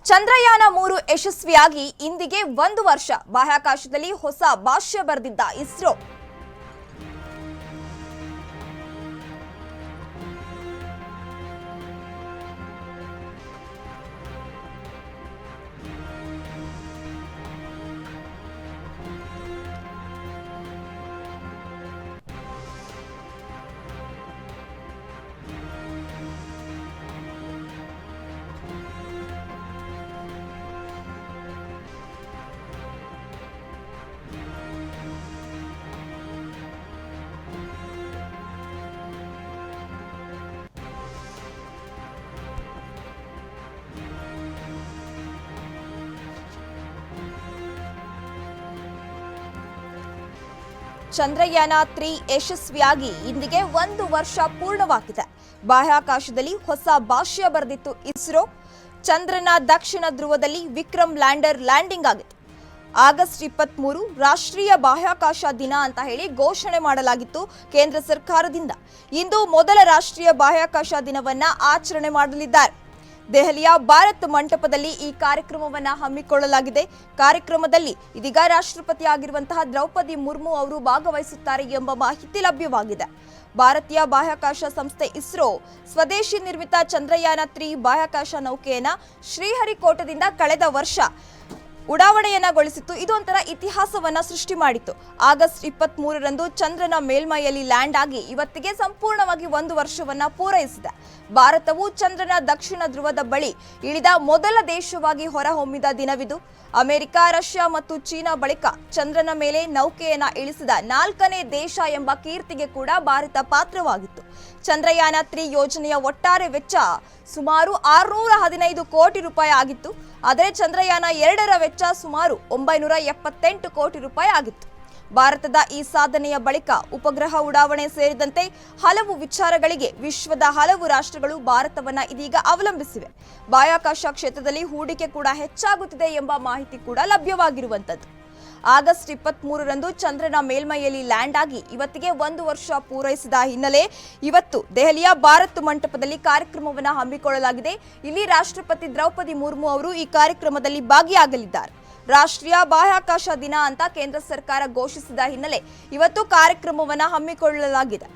ಚಂದ್ರಯಾನ-3 ಯಶಸ್ವಿಯಾಗಿ ಇಂದಿಗೆ 1 ವರ್ಷ. ಬಾಹ್ಯಾಕಾಶದಲ್ಲಿ ಹೊಸ ಭಾಷ್ಯ ಬರೆದಿದ್ದ ಇಸ್ರೋ. ಚಂದ್ರಯಾನ-3 ಯಶಸ್ವಿಯಾಗಿ ಇಂದಿಗೆ 1 ವರ್ಷ ಪೂರ್ಣವಾಗಿದೆ. ಬಾಹ್ಯಾಕಾಶದಲ್ಲಿ ಹೊಸ ಭಾಷ್ಯ ಬರೆದಿತ್ತು ಇಸ್ರೋ. ಚಂದ್ರನ ದಕ್ಷಿಣ ಧ್ರುವದಲ್ಲಿ ವಿಕ್ರಮ್ ಲ್ಯಾಂಡರ್ ಲ್ಯಾಂಡಿಂಗ್ ಆಗಿತ್ತು. ಆಗಸ್ಟ್ 23 ರಾಷ್ಟ್ರೀಯ ಬಾಹ್ಯಾಕಾಶ ದಿನ ಅಂತ ಹೇಳಿ ಘೋಷಣೆ ಮಾಡಲಾಗಿತ್ತು ಕೇಂದ್ರ ಸರ್ಕಾರದಿಂದ. ಇಂದು ಮೊದಲ ರಾಷ್ಟ್ರೀಯ ಬಾಹ್ಯಾಕಾಶ ದಿನವನ್ನ ಆಚರಣೆ ಮಾಡಲಿದ್ದಾರೆ. ದೆಹಲಿಯ ಭಾರತ್ ಮಂಟಪದಲ್ಲಿ ಈ ಕಾರ್ಯಕ್ರಮವನ್ನು ಹಮ್ಮಿಕೊಳ್ಳಲಾಗಿದೆ. ಕಾರ್ಯಕ್ರಮದಲ್ಲಿ ಇದೀಗ ರಾಷ್ಟ್ರಪತಿ ಆಗಿರುವಂತಹ ದ್ರೌಪದಿ ಮುರ್ಮು ಅವರು ಭಾಗವಹಿಸುತ್ತಾರೆ ಎಂಬ ಮಾಹಿತಿ ಲಭ್ಯವಾಗಿದೆ. ಭಾರತೀಯ ಬಾಹ್ಯಾಕಾಶ ಸಂಸ್ಥೆ ಇಸ್ರೋ ಸ್ವದೇಶಿ ನಿರ್ಮಿತ ಚಂದ್ರಯಾನ-3 ಬಾಹ್ಯಾಕಾಶ ನೌಕೆಯನ್ನ ಶ್ರೀಹರಿಕೋಟದಿಂದ ಕಳೆದ ವರ್ಷ ಉಡಾವಣೆಯನ್ನಗೊಳಿಸಿತ್ತು. ಇದೊಂಥರ ಇತಿಹಾಸವನ್ನ ಸೃಷ್ಟಿ ಮಾಡಿತ್ತು. ಆಗಸ್ಟ್ 23ರಂದು ಚಂದ್ರನ ಮೇಲ್ಮೈಯಲ್ಲಿ ಲ್ಯಾಂಡ್ ಆಗಿ ಇವತ್ತಿಗೆ ಸಂಪೂರ್ಣವಾಗಿ 1 ವರ್ಷವನ್ನ ಪೂರೈಸಿದೆ. ಭಾರತವು ಚಂದ್ರನ ದಕ್ಷಿಣ ಧ್ರುವದ ಬಳಿ ಇಳಿದ ಮೊದಲ ದೇಶವಾಗಿ ಹೊರಹೊಮ್ಮಿದ ದಿನವಿದು. ಅಮೆರಿಕ, ರಷ್ಯಾ ಮತ್ತು ಚೀನಾ ಬಳಿಕ ಚಂದ್ರನ ಮೇಲೆ ನೌಕೆಯನ್ನ ಇಳಿಸಿದ 4ನೇ ದೇಶ ಎಂಬ ಕೀರ್ತಿಗೆ ಕೂಡ ಭಾರತ ಪಾತ್ರವಾಗಿತ್ತು. ಚಂದ್ರಯಾನ-3 ಯೋಜನೆಯ ಒಟ್ಟಾರೆ ವೆಚ್ಚ ಸುಮಾರು 615 ಕೋಟಿ ರೂಪಾಯಿ ಆಗಿತ್ತು. ಆದರೆ ಚಂದ್ರಯಾನ-2ರ ವೆಚ್ಚ ಸುಮಾರು 978 ಕೋಟಿ ರೂಪಾಯಿ ಆಗಿತ್ತು. ಭಾರತದ ಈ ಸಾಧನೆಯ ಬಳಿಕ ಉಪಗ್ರಹ ಉಡಾವಣೆ ಸೇರಿದಂತೆ ಹಲವು ವಿಚಾರಗಳಿಗೆ ವಿಶ್ವದ ಹಲವು ರಾಷ್ಟ್ರಗಳು ಭಾರತವನ್ನ ಇದೀಗ ಅವಲಂಬಿಸಿವೆ. ಬಾಹ್ಯಾಕಾಶ ಕ್ಷೇತ್ರದಲ್ಲಿ ಹೂಡಿಕೆ ಕೂಡ ಹೆಚ್ಚಾಗುತ್ತಿದೆ ಎಂಬ ಮಾಹಿತಿ ಕೂಡ ಲಭ್ಯವಾಗಿರುವಂತದ್ದು. ಆಗಸ್ಟ್ 23ರಂದು ಚಂದ್ರನ ಮೇಲ್ಮೈಯಲ್ಲಿ ಲ್ಯಾಂಡ್ ಆಗಿ ಇವತ್ತಿಗೆ 1 ವರ್ಷ ಪೂರೈಸಿದ ಹಿನ್ನೆಲೆ ಇವತ್ತು ದೆಹಲಿಯ ಭಾರತ್ ಮಂಟಪದಲ್ಲಿ ಕಾರ್ಯಕ್ರಮವನ್ನು ಹಮ್ಮಿಕೊಳ್ಳಲಾಗಿದೆ. ಇಲ್ಲಿ ರಾಷ್ಟ್ರಪತಿ ದ್ರೌಪದಿ ಮುರ್ಮು ಅವರು ಈ ಕಾರ್ಯಕ್ರಮದಲ್ಲಿ ಭಾಗಿಯಾಗಲಿದ್ದಾರೆ. ರಾಷ್ಟ್ರೀಯ ಬಾಹ್ಯಾಕಾಶ ದಿನ ಅಂತ ಕೇಂದ್ರ ಸರ್ಕಾರ ಘೋಷಿಸಿದ ಹಿನ್ನೆಲೆ ಇವತ್ತು ಕಾರ್ಯಕ್ರಮವನ್ನು ಹಮ್ಮಿಕೊಳ್ಳಲಾಗಿದೆ.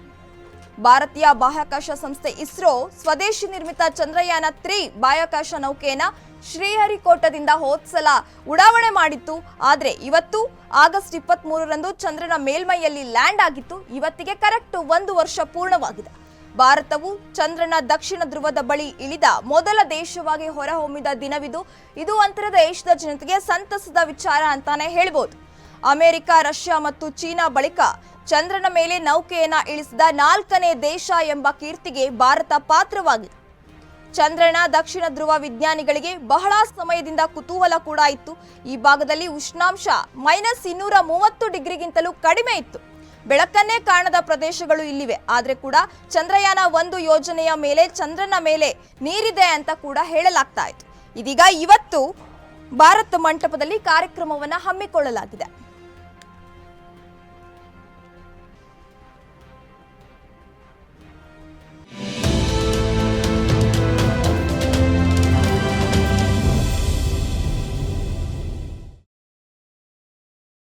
ಭಾರತೀಯ ಬಾಹ್ಯಾಕಾಶ ಸಂಸ್ಥೆ ಇಸ್ರೋ ಸ್ವದೇಶಿ ನಿರ್ಮಿತ ಚಂದ್ರಯಾನ-3 ಬಾಹ್ಯಾಕಾಶ ನೌಕೆಯನ್ನ ಶ್ರೀಹರಿಕೋಟದಿಂದ ಹೋದ್ಸಲ ಉಡಾವಣೆ ಮಾಡಿತ್ತು. ಆದರೆ ಇವತ್ತು ಆಗಸ್ಟ್ 23ರಂದು ಚಂದ್ರನ ಮೇಲ್ಮೈಯಲ್ಲಿ ಲ್ಯಾಂಡ್ ಆಗಿತ್ತು. ಇವತ್ತಿಗೆ ಕರೆಕ್ಟ್ 1 ವರ್ಷ ಪೂರ್ಣವಾಗಿದೆ. ಭಾರತವು ಚಂದ್ರನ ದಕ್ಷಿಣ ಧ್ರುವದ ಬಳಿ ಇಳಿದ ಮೊದಲ ದೇಶವಾಗಿ ಹೊರಹೊಮ್ಮಿದ ದಿನವಿದು. ಇದು ಒಂಥರ ದೇಶದ ಜನತೆಗೆ ಸಂತಸದ ವಿಚಾರ ಅಂತಾನೆ ಹೇಳ್ಬೋದು. ಅಮೆರಿಕ, ರಷ್ಯಾ ಮತ್ತು ಚೀನಾ ಬಳಿಕ ಚಂದ್ರನ ಮೇಲೆ ನೌಕೆಯನ್ನ ಇಳಿಸಿದ 4ನೇ ದೇಶ ಎಂಬ ಕೀರ್ತಿಗೆ ಭಾರತ ಪಾತ್ರವಾಗಿದೆ. ಚಂದ್ರನ ದಕ್ಷಿಣ ಧ್ರುವ ವಿಜ್ಞಾನಿಗಳಿಗೆ ಬಹಳ ಸಮಯದಿಂದ ಕುತೂಹಲ ಕೂಡ ಇತ್ತು. ಈ ಭಾಗದಲ್ಲಿ ಉಷ್ಣಾಂಶ -230 ಡಿಗ್ರಿಗಿಂತಲೂ ಕಡಿಮೆ ಇತ್ತು. ಬೆಳಕನ್ನೇ ಕಾಣದ ಪ್ರದೇಶಗಳು ಇಲ್ಲಿವೆ. ಆದ್ರೆ ಕೂಡ ಚಂದ್ರಯಾನ-1 ಯೋಜನೆಯ ಮೇಲೆ ಚಂದ್ರನ ಮೇಲೆ ನೀರಿದೆ ಅಂತ ಕೂಡ ಹೇಳಲಾಗ್ತಾ ಇತ್ತು. ಇದೀಗ ಇವತ್ತು ಭಾರತ್ ಮಂಟಪದಲ್ಲಿ ಕಾರ್ಯಕ್ರಮವನ್ನು ಹಮ್ಮಿಕೊಳ್ಳಲಾಗಿದೆ.